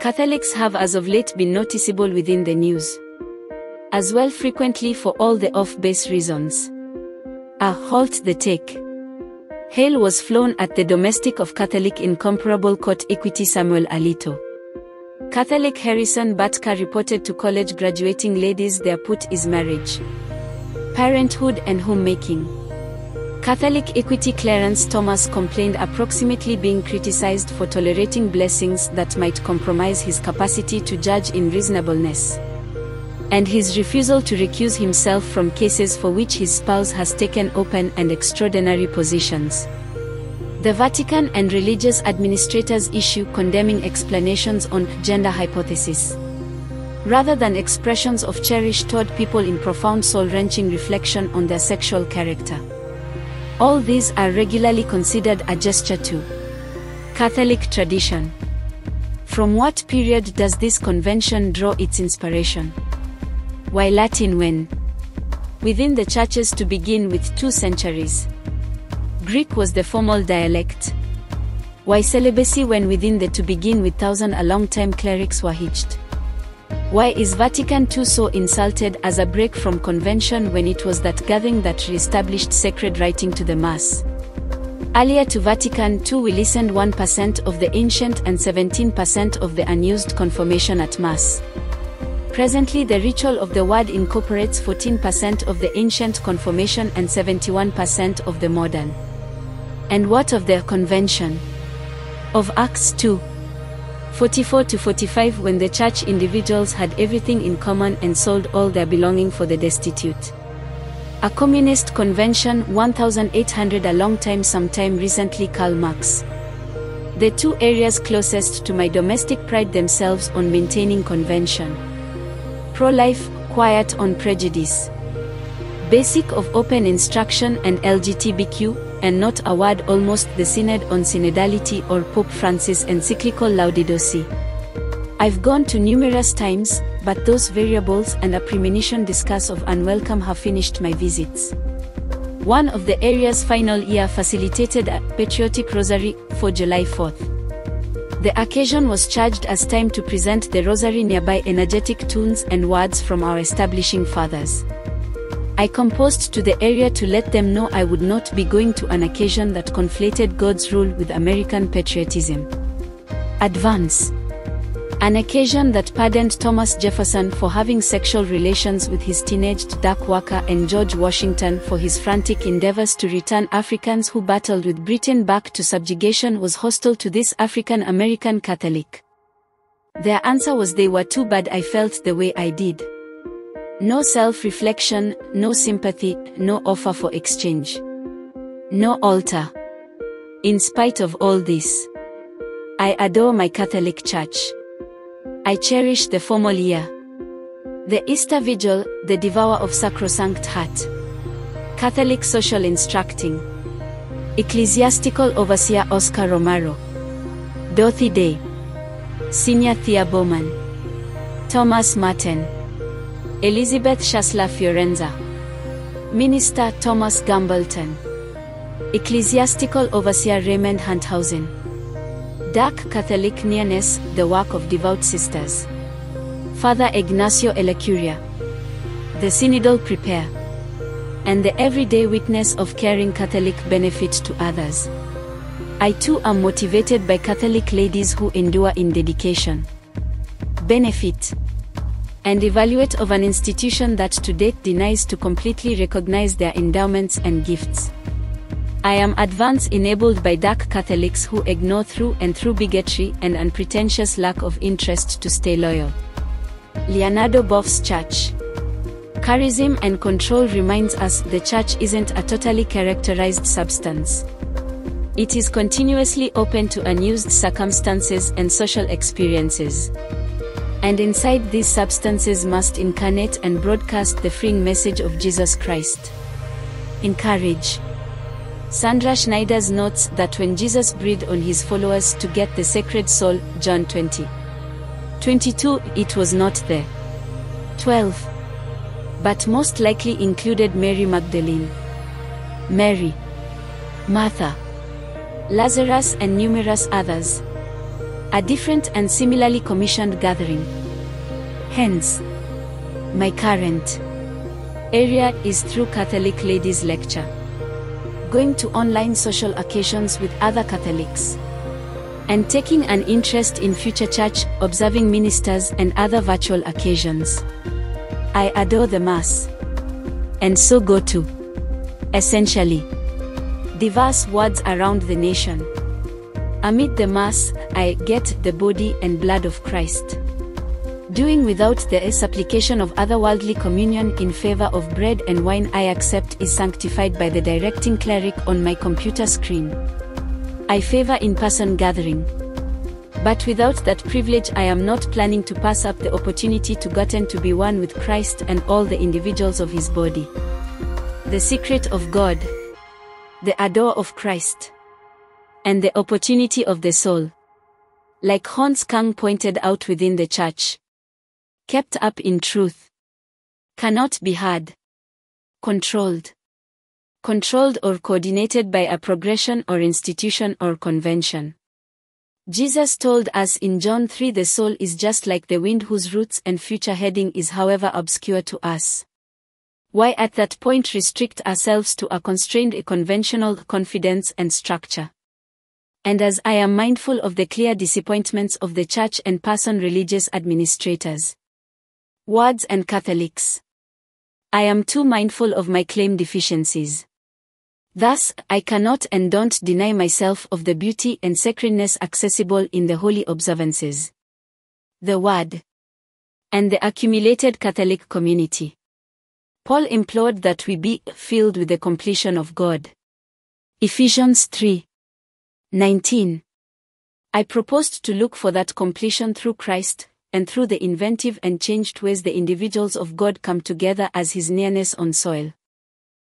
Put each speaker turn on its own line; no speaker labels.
Catholics have as of late been noticeable within the news as well, frequently for all the off-base reasons. Halt the take. Hail was flown at the domestic of Catholic incomparable court equity Samuel Alito. Catholic Harrison Batka reported to college graduating ladies their put is marriage, parenthood and homemaking. Catholic equity Clarence Thomas complained approximately being criticized for tolerating blessings that might compromise his capacity to judge in reasonableness, and his refusal to recuse himself from cases for which his spouse has taken open and extraordinary positions. The Vatican and religious administrators issue condemning explanations on gender hypothesis, rather than expressions of cherish toward people in profound soul-wrenching reflection on their sexual character. All these are regularly considered a gesture to Catholic tradition. From what period does this convention draw its inspiration? Why Latin when? Within the churches to begin with 2 centuries. Greek was the formal dialect. Why celibacy when within the to begin with 1000 a long-time clerics were hitched? Why is Vatican II so insulted as a break from convention when it was that gathering that re-established sacred writing to the Mass? Earlier to Vatican II we listened 1% of the ancient and 17% of the unused confirmation at Mass. Presently the ritual of the word incorporates 14% of the ancient confirmation and 71% of the modern. And what of the convention of Acts 2:44-45, when the church individuals had everything in common and sold all their belonging for the destitute? A communist convention 1800 a long time, sometime recently Karl Marx. The 2 areas closest to my domestic pride themselves on maintaining convention. Pro-life, quiet on prejudice. Basic of open instruction and LGBTQ, and not a word almost the Synod on Synodality or Pope Francis encyclical Laudato Si. I've gone to numerous times, but those variables and a premonition discuss of unwelcome have finished my visits. One of the area's final year facilitated a patriotic rosary for July 4th. The occasion was charged as time to present the rosary nearby energetic tunes and words from our establishing fathers. I composed to the area to let them know I would not be going to an occasion that conflated God's rule with American patriotism. Advance. An occasion that pardoned Thomas Jefferson for having sexual relations with his teenaged dark worker and George Washington for his frantic endeavors to return Africans who battled with Britain back to subjugation was hostile to this African American Catholic. Their answer was they were too bad I felt the way I did. No self-reflection, no sympathy, no offer for exchange. No altar. In spite of all this, I adore my Catholic Church. I cherish the formal year, the Easter Vigil, the Devour of Sacrosanct Heart, Catholic social instructing, Ecclesiastical Overseer Oscar Romero, Dorothy Day, Senior Thea Bowman, Thomas Martin, Elizabeth Shasla Fiorenza, Minister Thomas Gambleton, Ecclesiastical Overseer Raymond Hunthausen. Dark Catholic Nearness, the work of devout sisters. Father Ignacio Elacuria. The Synodal Prepare. And the everyday witness of caring Catholic benefit to others. I too am motivated by Catholic ladies who endure in dedication, benefit, and evaluate of an institution that to date denies to completely recognize their endowments and gifts. I am advance enabled by dark Catholics who ignore through and through bigotry and unpretentious lack of interest to stay loyal. Leonardo Boff's Church. Charism and control reminds us the Church isn't a totally characterized substance. It is continuously open to unused circumstances and social experiences. And inside these substances must incarnate and broadcast the freeing message of Jesus Christ. Encourage. Sandra Schneider's notes that when Jesus breathed on his followers to get the sacred soul, John 20:22, it was not the 12, but most likely included Mary Magdalene, Mary, Martha, Lazarus and numerous others. A different and similarly commissioned gathering. Hence, my current area is through Catholic Ladies Lecture. Going to online social occasions with other Catholics. And taking an interest in future church, observing ministers and other virtual occasions. I adore the Mass. And so go to, essentially, diverse wards around the nation. Amid the Mass, I get the body and blood of Christ. Doing without the supplication of otherworldly communion in favor of bread and wine I accept is sanctified by the directing cleric on my computer screen. I favor in-person gathering. But without that privilege I am not planning to pass up the opportunity to gotten to be one with Christ and all the individuals of his body. The secret of God. The adore of Christ. And the opportunity of the soul. Like Hans Kang pointed out within the church. Kept up in truth. Cannot be had. Controlled. Controlled or coordinated by a progression or institution or convention. Jesus told us in John 3 the soul is just like the wind whose roots and future heading is however obscure to us. Why at that point restrict ourselves to a constrained conventional confidence and structure? And as I am mindful of the clear disappointments of the church and person religious administrators, wards and Catholics, I am too mindful of my claim deficiencies. Thus, I cannot and don't deny myself of the beauty and sacredness accessible in the holy observances, the Word, and the accumulated Catholic community. Paul implored that we be filled with the completion of God. Ephesians 3:19. I proposed to look for that completion through Christ, and through the inventive and changed ways the individuals of God come together as His nearness on soil.